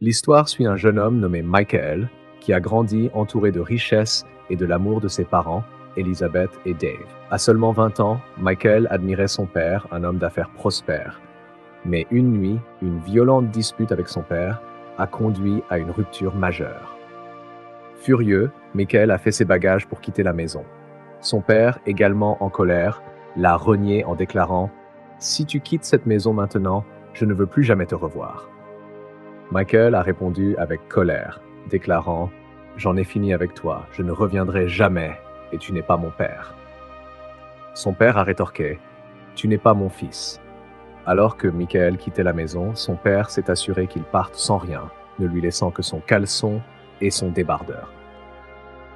L'histoire suit un jeune homme nommé Michael qui a grandi entouré de richesses et de l'amour de ses parents, Elizabeth et Dave. À seulement 20 ans, Michael admirait son père, un homme d'affaires prospère. Mais une nuit, une violente dispute avec son père a conduit à une rupture majeure. Furieux, Michael a fait ses bagages pour quitter la maison. Son père, également en colère, l'a renié en déclarant « Si tu quittes cette maison maintenant, je ne veux plus jamais te revoir ». Michael a répondu avec colère, déclarant « J'en ai fini avec toi, je ne reviendrai jamais et tu n'es pas mon père ». Son père a rétorqué « Tu n'es pas mon fils ». Alors que Michael quittait la maison, son père s'est assuré qu'il parte sans rien, ne lui laissant que son caleçon et son débardeur.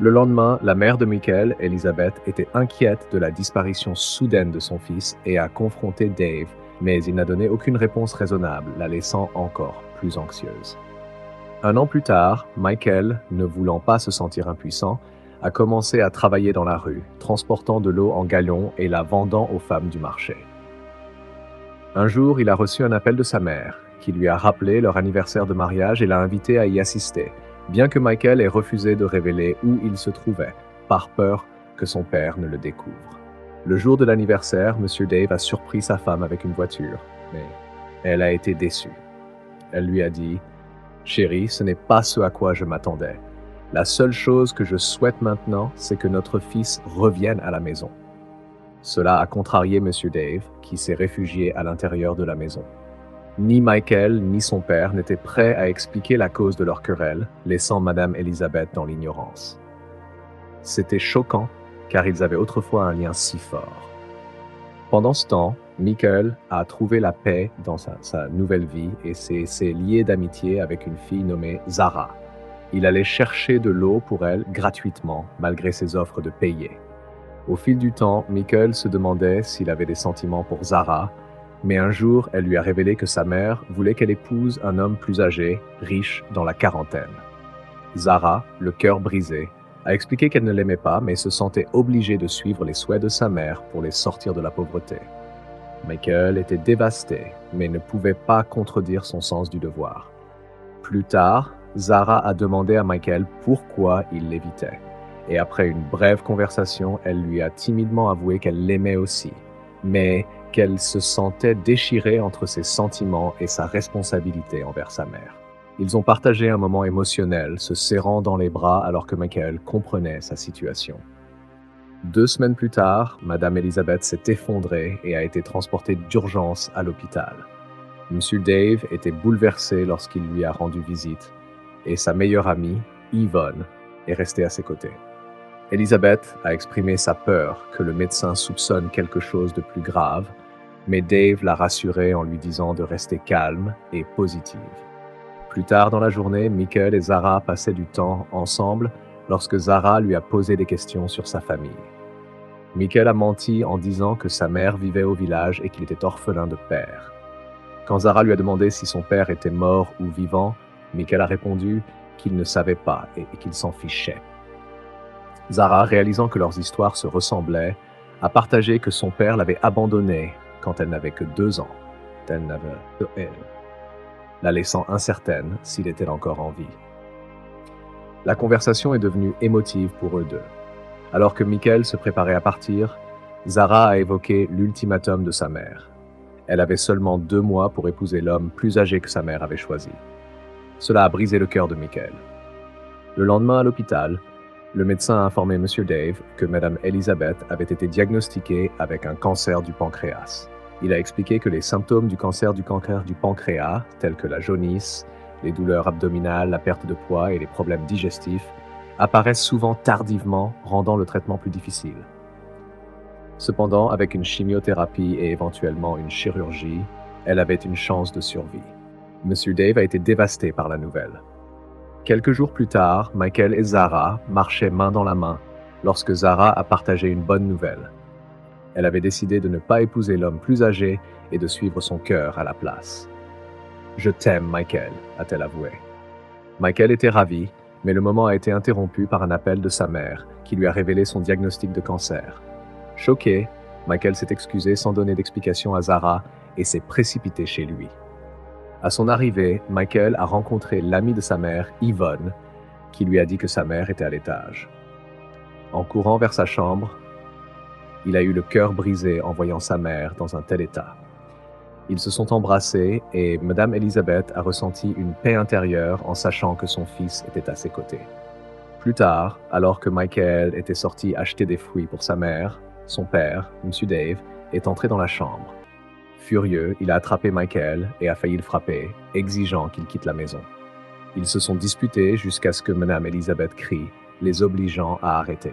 Le lendemain, la mère de Michael, Elizabeth, était inquiète de la disparition soudaine de son fils et a confronté Dave, mais il n'a donné aucune réponse raisonnable, la laissant encore plus anxieuse. Un an plus tard, Michael, ne voulant pas se sentir impuissant, a commencé à travailler dans la rue, transportant de l'eau en gallons et la vendant aux femmes du marché. Un jour, il a reçu un appel de sa mère, qui lui a rappelé leur anniversaire de mariage et l'a invité à y assister, bien que Michael ait refusé de révéler où il se trouvait, par peur que son père ne le découvre. Le jour de l'anniversaire, M. Dave a surpris sa femme avec une voiture, mais elle a été déçue. Elle lui a dit « Chérie, ce n'est pas ce à quoi je m'attendais. La seule chose que je souhaite maintenant, c'est que notre fils revienne à la maison. » Cela a contrarié M. Dave, qui s'est réfugié à l'intérieur de la maison. Ni Michael ni son père n'étaient prêts à expliquer la cause de leur querelle, laissant Madame Elizabeth dans l'ignorance. C'était choquant, car ils avaient autrefois un lien si fort. Pendant ce temps, Michael a trouvé la paix dans sa nouvelle vie et s'est lié d'amitié avec une fille nommée Zara. Il allait chercher de l'eau pour elle gratuitement, malgré ses offres de payer. Au fil du temps, Michael se demandait s'il avait des sentiments pour Zara, mais un jour, elle lui a révélé que sa mère voulait qu'elle épouse un homme plus âgé, riche, dans la quarantaine. Zara, le cœur brisé, a expliqué qu'elle ne l'aimait pas, mais se sentait obligée de suivre les souhaits de sa mère pour les sortir de la pauvreté. Michael était dévasté, mais ne pouvait pas contredire son sens du devoir. Plus tard, Zara a demandé à Michael pourquoi il l'évitait. Et après une brève conversation, elle lui a timidement avoué qu'elle l'aimait aussi, mais qu'elle se sentait déchirée entre ses sentiments et sa responsabilité envers sa mère. Ils ont partagé un moment émotionnel, se serrant dans les bras alors que Michael comprenait sa situation. 2 semaines plus tard, Madame Elizabeth s'est effondrée et a été transportée d'urgence à l'hôpital. Monsieur Dave était bouleversé lorsqu'il lui a rendu visite, et sa meilleure amie, Yvonne, est restée à ses côtés. Elizabeth a exprimé sa peur que le médecin soupçonne quelque chose de plus grave, mais Dave l'a rassurée en lui disant de rester calme et positive. Plus tard dans la journée, Michael et Zara passaient du temps ensemble lorsque Zara lui a posé des questions sur sa famille. Michael a menti en disant que sa mère vivait au village et qu'il était orphelin de père. Quand Zara lui a demandé si son père était mort ou vivant, Michael a répondu qu'il ne savait pas et qu'il s'en fichait. Zara, réalisant que leurs histoires se ressemblaient, a partagé que son père l'avait abandonnée quand elle n'avait que 2 ans, la laissant incertaine s'il était encore en vie. La conversation est devenue émotive pour eux deux. Alors que Michael se préparait à partir, Zara a évoqué l'ultimatum de sa mère. Elle avait seulement 2 mois pour épouser l'homme plus âgé que sa mère avait choisi. Cela a brisé le cœur de Michael. Le lendemain à l'hôpital, le médecin a informé M. Dave que Mme Elizabeth avait été diagnostiquée avec un cancer du pancréas. Il a expliqué que les symptômes du cancer du pancréas, tels que la jaunisse, les douleurs abdominales, la perte de poids et les problèmes digestifs, apparaissent souvent tardivement, rendant le traitement plus difficile. Cependant, avec une chimiothérapie et éventuellement une chirurgie, elle avait une chance de survie. M. Dave a été dévasté par la nouvelle. Quelques jours plus tard, Michael et Zara marchaient main dans la main lorsque Zara a partagé une bonne nouvelle. Elle avait décidé de ne pas épouser l'homme plus âgé et de suivre son cœur à la place. « Je t'aime, Michael », a-t-elle avoué. Michael était ravi, mais le moment a été interrompu par un appel de sa mère qui lui a révélé son diagnostic de cancer. Choqué, Michael s'est excusé sans donner d'explication à Zara et s'est précipité chez lui. À son arrivée, Michael a rencontré l'ami de sa mère, Yvonne, qui lui a dit que sa mère était à l'étage. En courant vers sa chambre, il a eu le cœur brisé en voyant sa mère dans un tel état. Ils se sont embrassés et Madame Elizabeth a ressenti une paix intérieure en sachant que son fils était à ses côtés. Plus tard, alors que Michael était sorti acheter des fruits pour sa mère, son père, Monsieur Dave, est entré dans la chambre. Furieux, il a attrapé Michael et a failli le frapper, exigeant qu'il quitte la maison. Ils se sont disputés jusqu'à ce que Madame Elizabeth crie, les obligeant à arrêter.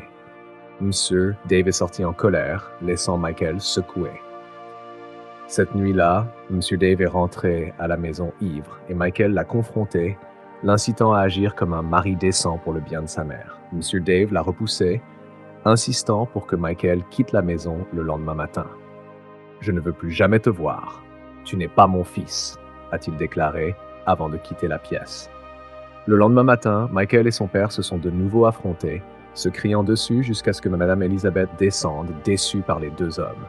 Monsieur Dave est sorti en colère, laissant Michael secoué. Cette nuit-là, Monsieur Dave est rentré à la maison ivre et Michael l'a confronté, l'incitant à agir comme un mari décent pour le bien de sa mère. Monsieur Dave l'a repoussé, insistant pour que Michael quitte la maison le lendemain matin. « Je ne veux plus jamais te voir. Tu n'es pas mon fils », a-t-il déclaré avant de quitter la pièce. Le lendemain matin, Michael et son père se sont de nouveau affrontés, se criant dessus jusqu'à ce que Madame Elizabeth descende, déçue par les deux hommes.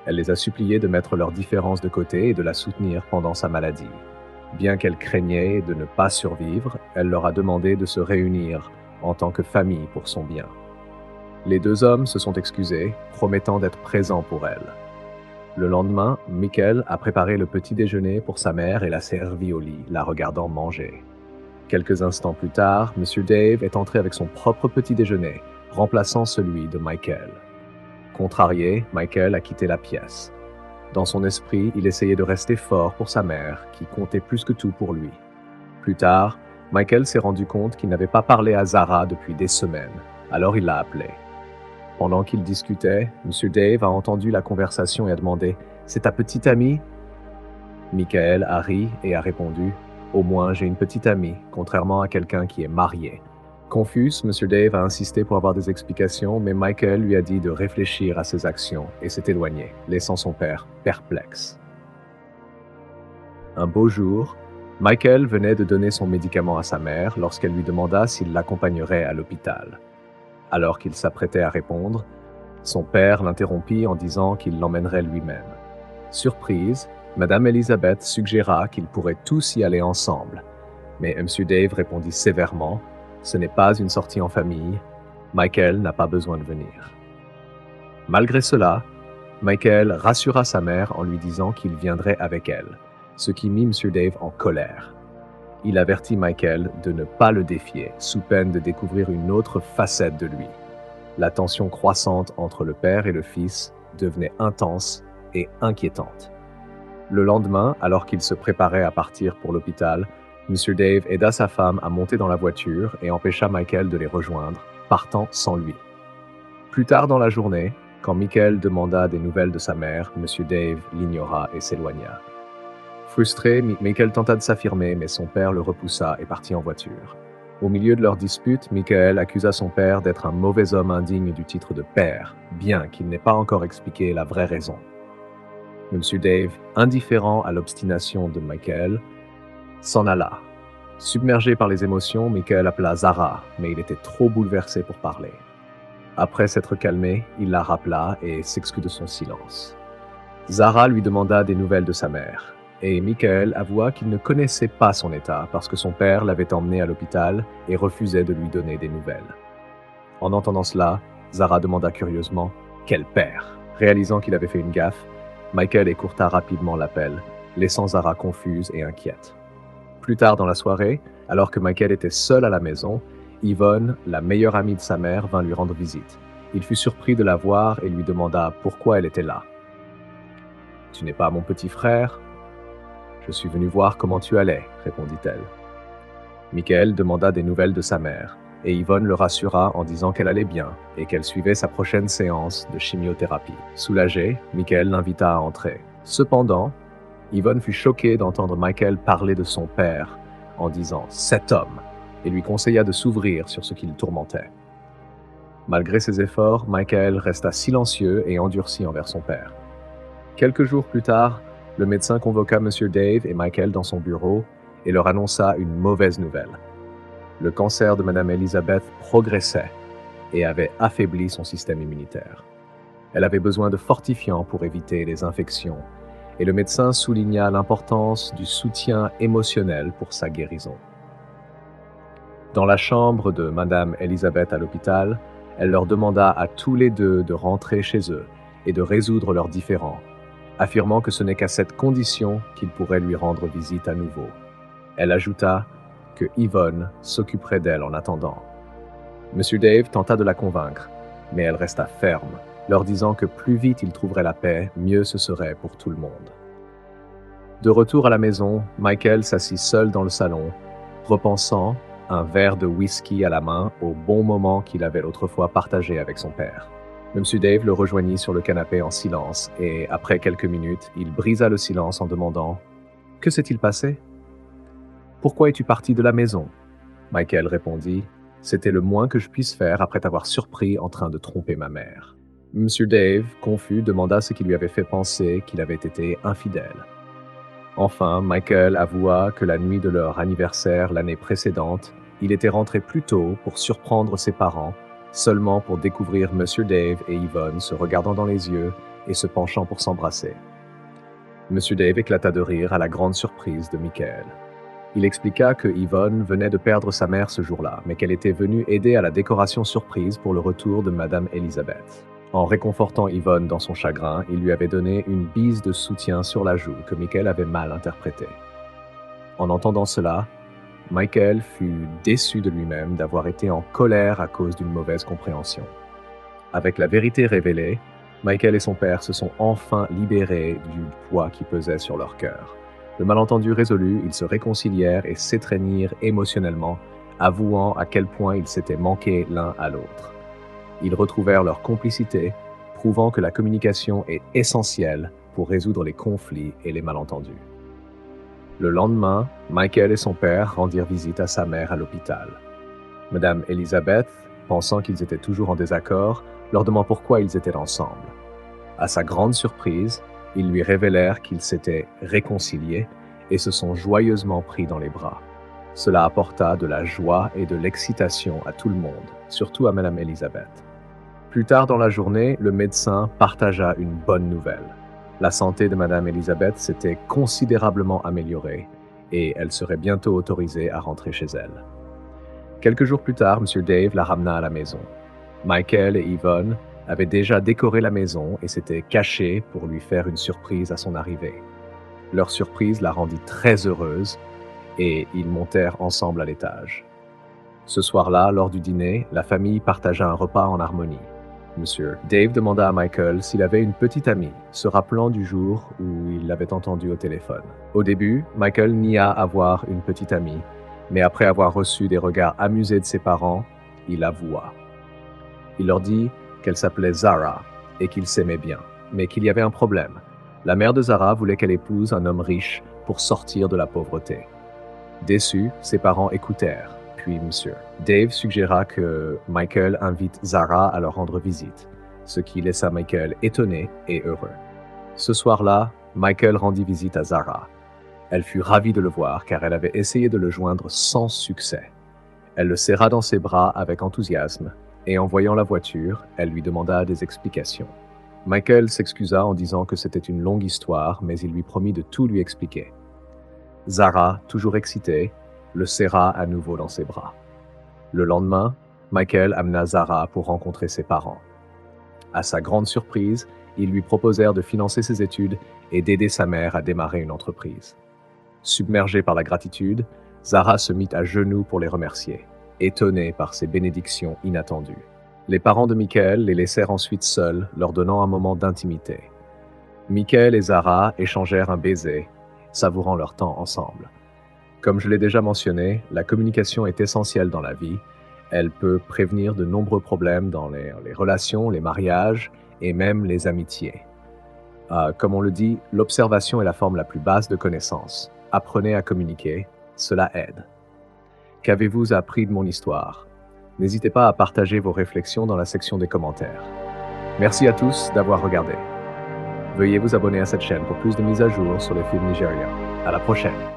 Elle les a suppliés de mettre leurs différences de côté et de la soutenir pendant sa maladie. Bien qu'elle craignait de ne pas survivre, elle leur a demandé de se réunir en tant que famille pour son bien. Les deux hommes se sont excusés, promettant d'être présents pour elle. Le lendemain, Michael a préparé le petit déjeuner pour sa mère et l'a servi au lit, la regardant manger. Quelques instants plus tard, Monsieur Dave est entré avec son propre petit déjeuner, remplaçant celui de Michael. Contrarié, Michael a quitté la pièce. Dans son esprit, il essayait de rester fort pour sa mère, qui comptait plus que tout pour lui. Plus tard, Michael s'est rendu compte qu'il n'avait pas parlé à Zara depuis des semaines, alors il l'a appelée. Pendant qu'ils discutaient, Monsieur Dave a entendu la conversation et a demandé « C'est ta petite amie ?» Michael a ri et a répondu « Au moins j'ai une petite amie, contrairement à quelqu'un qui est marié. » Confus, Monsieur Dave a insisté pour avoir des explications, mais Michael lui a dit de réfléchir à ses actions et s'est éloigné, laissant son père perplexe. Un beau jour, Michael venait de donner son médicament à sa mère lorsqu'elle lui demanda s'il l'accompagnerait à l'hôpital. Alors qu'il s'apprêtait à répondre, son père l'interrompit en disant qu'il l'emmènerait lui-même. Surprise, Madame Elizabeth suggéra qu'ils pourraient tous y aller ensemble, mais Monsieur Dave répondit sévèrement « Ce n'est pas une sortie en famille, Michael n'a pas besoin de venir. » Malgré cela, Michael rassura sa mère en lui disant qu'il viendrait avec elle, ce qui mit Monsieur Dave en colère. Il avertit Michael de ne pas le défier, sous peine de découvrir une autre facette de lui. La tension croissante entre le père et le fils devenait intense et inquiétante. Le lendemain, alors qu'il se préparait à partir pour l'hôpital, Monsieur Dave aida sa femme à monter dans la voiture et empêcha Michael de les rejoindre, partant sans lui. Plus tard dans la journée, quand Michael demanda des nouvelles de sa mère, Monsieur Dave l'ignora et s'éloigna. Frustré, Michael tenta de s'affirmer, mais son père le repoussa et partit en voiture. Au milieu de leur dispute, Michael accusa son père d'être un mauvais homme indigne du titre de père, bien qu'il n'ait pas encore expliqué la vraie raison. Monsieur Dave, indifférent à l'obstination de Michael, s'en alla. Submergé par les émotions, Michael appela Zara, mais il était trop bouleversé pour parler. Après s'être calmé, il la rappela et s'exclut de son silence. Zara lui demanda des nouvelles de sa mère, et Michael avoua qu'il ne connaissait pas son état parce que son père l'avait emmené à l'hôpital et refusait de lui donner des nouvelles. En entendant cela, Zara demanda curieusement « Quel père ?» Réalisant qu'il avait fait une gaffe, Michael écourta rapidement l'appel, laissant Zara confuse et inquiète. Plus tard dans la soirée, alors que Michael était seul à la maison, Yvonne, la meilleure amie de sa mère, vint lui rendre visite. Il fut surpris de la voir et lui demanda pourquoi elle était là. « Tu n'es pas mon petit frère ?»« Je suis venu voir comment tu allais, » répondit-elle. Michael demanda des nouvelles de sa mère, et Yvonne le rassura en disant qu'elle allait bien et qu'elle suivait sa prochaine séance de chimiothérapie. Soulagé, Michael l'invita à entrer. Cependant, Yvonne fut choquée d'entendre Michael parler de son père en disant « cet homme » et lui conseilla de s'ouvrir sur ce qui le tourmentait. Malgré ses efforts, Michael resta silencieux et endurci envers son père. Quelques jours plus tard, le médecin convoqua Monsieur Dave et Michael dans son bureau et leur annonça une mauvaise nouvelle. Le cancer de Madame Elizabeth progressait et avait affaibli son système immunitaire. Elle avait besoin de fortifiants pour éviter les infections et le médecin souligna l'importance du soutien émotionnel pour sa guérison. Dans la chambre de Madame Elizabeth à l'hôpital, elle leur demanda à tous les deux de rentrer chez eux et de résoudre leurs différends, affirmant que ce n'est qu'à cette condition qu'ils pourraient lui rendre visite à nouveau. Elle ajouta que Yvonne s'occuperait d'elle en attendant. Monsieur Dave tenta de la convaincre, mais elle resta ferme, leur disant que plus vite ils trouveraient la paix, mieux ce serait pour tout le monde. De retour à la maison, Michael s'assit seul dans le salon, repensant, un verre de whisky à la main, au bon moment qu'il avait autrefois partagé avec son père. Monsieur Dave le rejoignit sur le canapé en silence et, après quelques minutes, il brisa le silence en demandant « Que s'est-il passé ? Pourquoi es-tu parti de la maison ?» Michael répondit « C'était le moins que je puisse faire après t'avoir surpris en train de tromper ma mère. » Monsieur Dave, confus, demanda ce qui lui avait fait penser qu'il avait été infidèle. Enfin, Michael avoua que la nuit de leur anniversaire l'année précédente, il était rentré plus tôt pour surprendre ses parents, seulement pour découvrir Monsieur Dave et Yvonne se regardant dans les yeux et se penchant pour s'embrasser. Monsieur Dave éclata de rire à la grande surprise de Michael. Il expliqua que Yvonne venait de perdre sa mère ce jour-là, mais qu'elle était venue aider à la décoration surprise pour le retour de Madame Elizabeth. En réconfortant Yvonne dans son chagrin, il lui avait donné une bise de soutien sur la joue que Michael avait mal interprétée. En entendant cela, Michael fut déçu de lui-même d'avoir été en colère à cause d'une mauvaise compréhension. Avec la vérité révélée, Michael et son père se sont enfin libérés du poids qui pesait sur leur cœur. Le malentendu résolu, ils se réconcilièrent et s'étreignirent émotionnellement, avouant à quel point ils s'étaient manqués l'un à l'autre. Ils retrouvèrent leur complicité, prouvant que la communication est essentielle pour résoudre les conflits et les malentendus. Le lendemain, Michael et son père rendirent visite à sa mère à l'hôpital. Madame Elizabeth, pensant qu'ils étaient toujours en désaccord, leur demanda pourquoi ils étaient ensemble. À sa grande surprise, ils lui révélèrent qu'ils s'étaient réconciliés et se sont joyeusement pris dans les bras. Cela apporta de la joie et de l'excitation à tout le monde, surtout à Madame Elizabeth. Plus tard dans la journée, le médecin partagea une bonne nouvelle. La santé de Madame Elizabeth s'était considérablement améliorée et elle serait bientôt autorisée à rentrer chez elle. Quelques jours plus tard, Monsieur Dave la ramena à la maison. Michael et Yvonne avaient déjà décoré la maison et s'étaient cachés pour lui faire une surprise à son arrivée. Leur surprise la rendit très heureuse et ils montèrent ensemble à l'étage. Ce soir-là, lors du dîner, la famille partagea un repas en harmonie. Monsieur Dave demanda à Michael s'il avait une petite amie, se rappelant du jour où il l'avait entendue au téléphone. Au début, Michael nia avoir une petite amie, mais après avoir reçu des regards amusés de ses parents, il avoua. Il leur dit qu'elle s'appelait Zara et qu'ils s'aimaient bien, mais qu'il y avait un problème. La mère de Zara voulait qu'elle épouse un homme riche pour sortir de la pauvreté. Déçus, ses parents écoutèrent. Puis Monsieur Dave suggéra que Michael invite Zara à leur rendre visite, ce qui laissa Michael étonné et heureux. Ce soir-là, Michael rendit visite à Zara. Elle fut ravie de le voir car elle avait essayé de le joindre sans succès. Elle le serra dans ses bras avec enthousiasme et en voyant la voiture, elle lui demanda des explications. Michael s'excusa en disant que c'était une longue histoire, mais il lui promit de tout lui expliquer. Zara, toujours excitée, le serra à nouveau dans ses bras. Le lendemain, Michael amena Zara pour rencontrer ses parents. À sa grande surprise, ils lui proposèrent de financer ses études et d'aider sa mère à démarrer une entreprise. Submergée par la gratitude, Zara se mit à genoux pour les remercier, étonnée par ces bénédictions inattendues. Les parents de Michael les laissèrent ensuite seuls, leur donnant un moment d'intimité. Michael et Zara échangèrent un baiser, savourant leur temps ensemble. Comme je l'ai déjà mentionné, la communication est essentielle dans la vie. Elle peut prévenir de nombreux problèmes dans les relations, les mariages et même les amitiés. Comme on le dit, l'observation est la forme la plus basse de connaissance. Apprenez à communiquer, cela aide. Qu'avez-vous appris de mon histoire? N'hésitez pas à partager vos réflexions dans la section des commentaires. Merci à tous d'avoir regardé. Veuillez vous abonner à cette chaîne pour plus de mises à jour sur les films nigérians. À la prochaine!